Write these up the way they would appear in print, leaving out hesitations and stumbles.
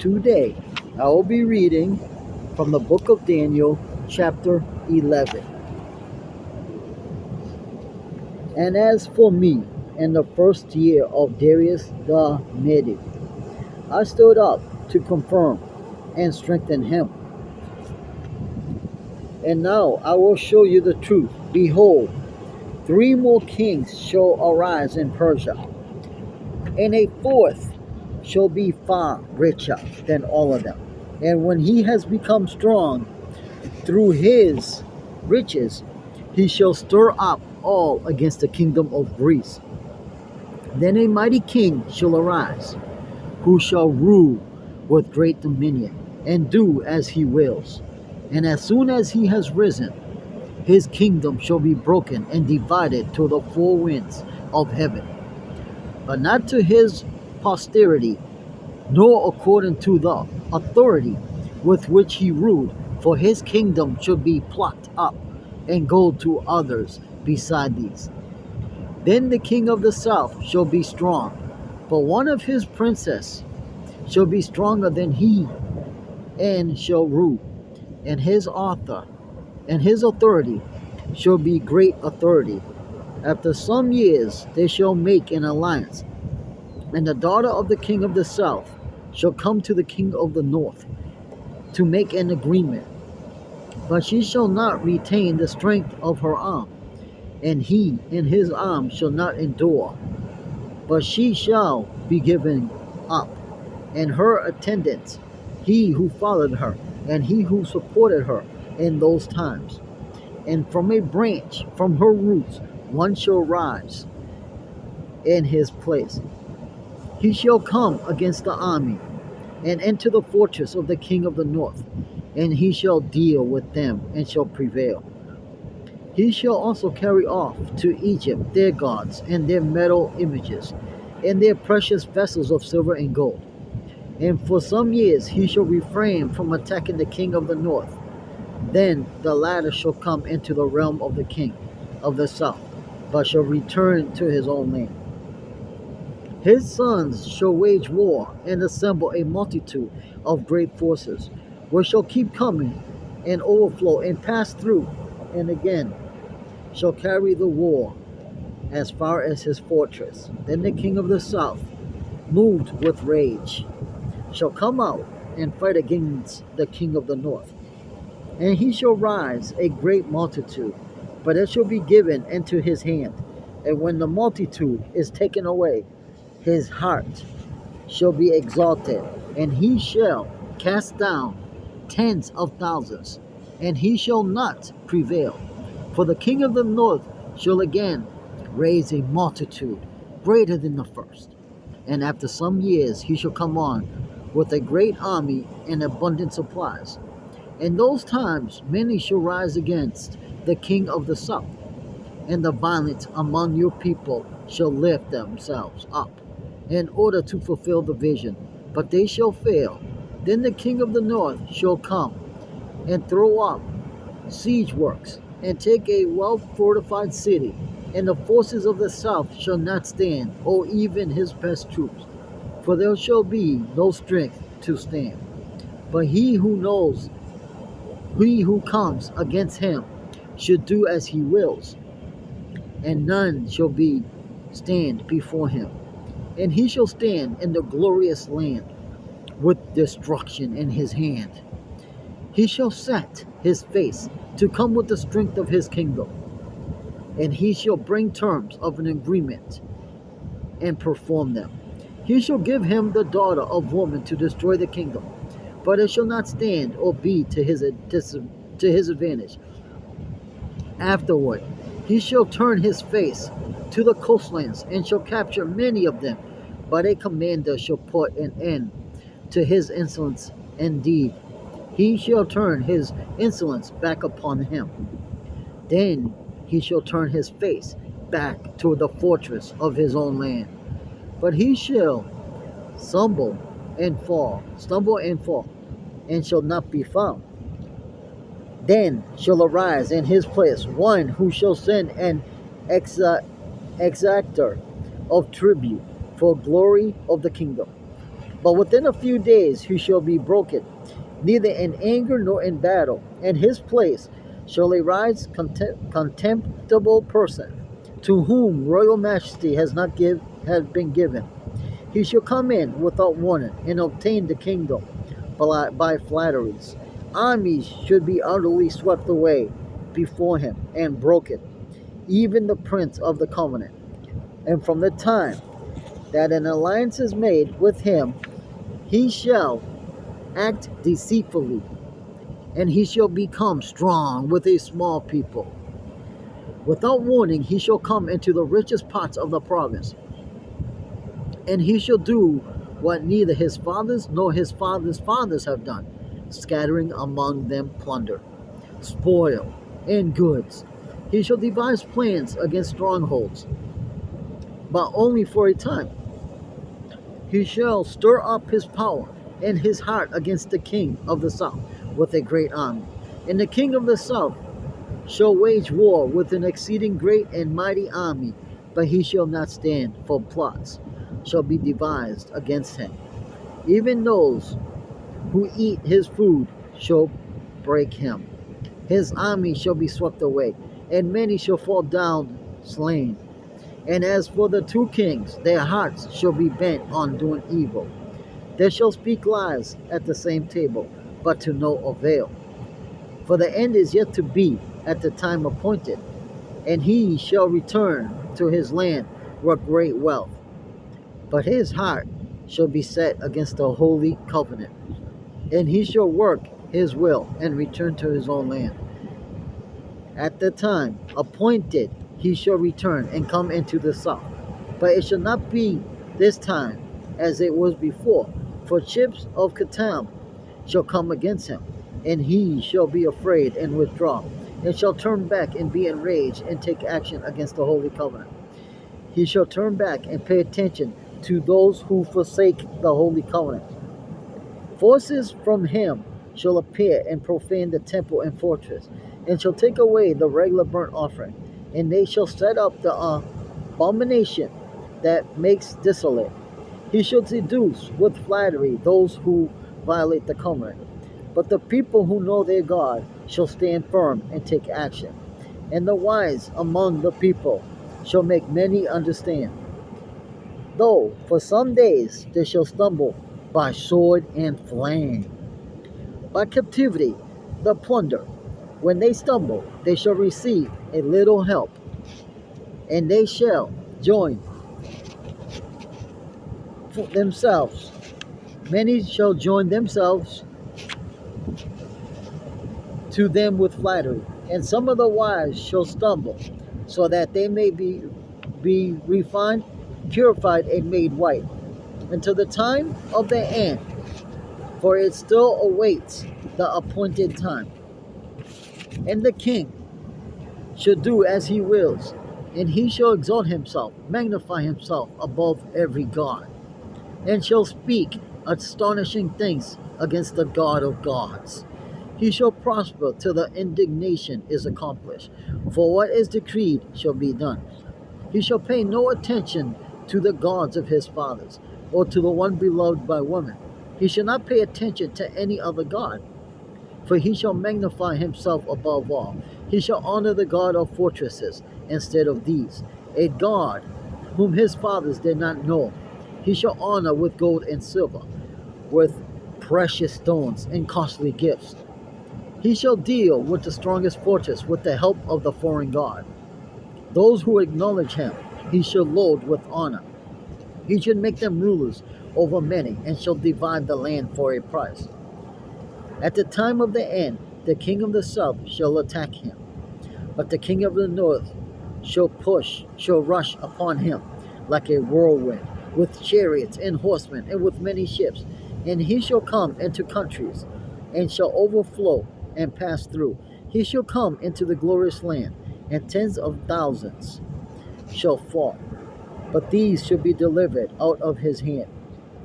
Today, I will be reading from the book of Daniel, chapter 11. And as for me, in the first year of Darius the Mede, I stood up to confirm and strengthen him. And now I will show you the truth. Behold, 3 more kings shall arise in Persia, and a fourth shall be far richer than all of them. And when he has become strong through his riches, he shall stir up all against the kingdom of Greece. Then a mighty king shall arise, who shall rule with great dominion, and do as he wills. And as soon as he has risen, his kingdom shall be broken and divided to the 4 winds of heaven, but not to his posterity, nor according to the authority with which he ruled, for his kingdom shall be plucked up and go to others beside these. Then the king of the south shall be strong, but one of his princes shall be stronger than he, and shall rule, and his authority shall be great authority. After some years they shall make an alliance, and the daughter of the king of the south shall come to the king of the north to make an agreement. But she shall not retain the strength of her arm, and he in his arm shall not endure, but she shall be given up, and her attendants, he who followed her, and he who supported her in those times. And from a branch, from her roots, one shall rise in his place. He shall come against the army, and enter the fortress of the king of the north, and he shall deal with them, and shall prevail. He shall also carry off to Egypt their gods, and their metal images, and their precious vessels of silver and gold. And for some years he shall refrain from attacking the king of the north. Then the latter shall come into the realm of the king of the south, but shall return to his own land. His sons shall wage war, and assemble a multitude of great forces, which shall keep coming, and overflow, and pass through, and again shall carry the war as far as his fortress. Then the king of the south, moved with rage, shall come out and fight against the king of the north. And he shall rise a great multitude, but it shall be given into his hand. And when the multitude is taken away, his heart shall be exalted, and he shall cast down tens of thousands, and he shall not prevail. For the king of the north shall again raise a multitude greater than the first. And after some years he shall come on with a great army and abundant supplies. In those times many shall rise against the king of the south, and the violent among your people shall lift themselves up in order to fulfill the vision, but they shall fail. Then the king of the north shall come and throw up siege works, and take a well-fortified city, and the forces of the south shall not stand, or even his best troops, for there shall be no strength to stand. But he who comes against him should do as he wills, and none shall be stand before him. And he shall stand in the glorious land with destruction in his hand. He shall set his face to come with the strength of his kingdom, and he shall bring terms of an agreement and perform them. He shall give him the daughter of woman to destroy the kingdom, but it shall not stand or be to his advantage. Afterward he shall turn his face to the coastlands, and shall capture many of them, but a commander shall put an end to his insolence. Indeed, he shall turn his insolence back upon him. Then he shall turn his face back to the fortress of his own land. But he shall stumble and fall, and shall not be found. Then shall arise in his place one who shall send an exactor of tribute for glory of the kingdom. But within a few days he shall be broken, neither in anger nor in battle. In his place shall arise contemptible person, to whom royal majesty has been given. He shall come in without warning and obtain the kingdom by flatteries. Armies should be utterly swept away before him and broken, even the prince of the covenant. And from the time that an alliance is made with him, he shall act deceitfully, and he shall become strong with a small people. Without warning, he shall come into the richest parts of the province, and he shall do what neither his fathers nor his fathers' fathers have done, scattering among them plunder, spoil, and goods. He shall devise plans against strongholds, but only for a time. He shall stir up his power and his heart against the king of the south with a great army. And the king of the south shall wage war with an exceeding great and mighty army, but he shall not stand, for plots shall be devised against him. Even those who eat his food shall break him. His army shall be swept away, and many shall fall down slain. And as for the two kings, their hearts shall be bent on doing evil. They shall speak lies at the same table, but to no avail. For the end is yet to be at the time appointed, and he shall return to his land with great wealth. But his heart shall be set against the holy covenant, and he shall work his will and return to his own land. At the time appointed he shall return and come into the south. But it shall not be this time as it was before, for ships of Chetam shall come against him, and he shall be afraid and withdraw, and shall turn back and be enraged and take action against the holy covenant. He shall turn back and pay attention to those who forsake the holy covenant. Forces from him shall appear and profane the temple and fortress, and shall take away the regular burnt offering, and they shall set up the abomination that makes desolate. He shall seduce with flattery those who violate the covenant. But the people who know their God shall stand firm and take action, and the wise among the people shall make many understand. Though for some days they shall stumble by sword and flame, by captivity, the plunder. When they stumble, they shall receive a little help, and they shall join themselves. Many shall join themselves to them with flattery, and some of the wise shall stumble, so that they may be refined, purified, and made white, until the time of the end, for it still awaits the appointed time. And the king shall do as he wills, and he shall exalt himself, magnify himself above every god, and shall speak astonishing things against the God of gods. He shall prosper till the indignation is accomplished, for what is decreed shall be done. He shall pay no attention to the gods of his fathers, or to the one beloved by women. He shall not pay attention to any other god, for he shall magnify himself above all. He shall honor the God of fortresses instead of these, a God whom his fathers did not know. He shall honor with gold and silver, with precious stones and costly gifts. He shall deal with the strongest fortress with the help of the foreign god. Those who acknowledge him he shall load with honor. He should make them rulers over many, and shall divide the land for a price. At the time of the end, the king of the south shall attack him, but the king of the north shall rush upon him like a whirlwind, with chariots and horsemen, and with many ships. And he shall come into countries, and shall overflow and pass through. He shall come into the glorious land, and tens of thousands shall fall. But these shall be delivered out of his hand,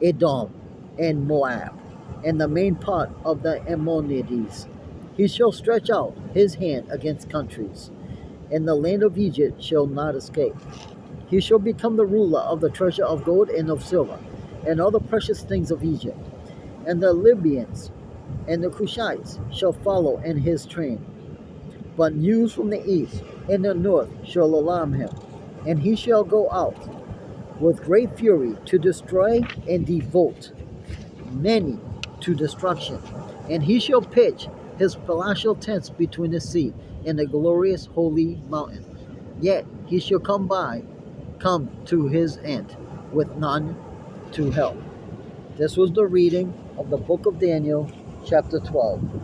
Edom and Moab, and the main part of the Ammonites. He shall stretch out his hand against countries, and the land of Egypt shall not escape. He shall become the ruler of the treasure of gold and of silver, and all the precious things of Egypt. And the Libyans and the Cushites shall follow in his train. But news from the east and the north shall alarm him, and he shall go out with great fury to destroy and devote many to destruction. And he shall pitch his palatial tents between the sea and the glorious holy mountain. Yet he shall come to his end, with none to help. This was the reading of the book of Daniel, chapter 12.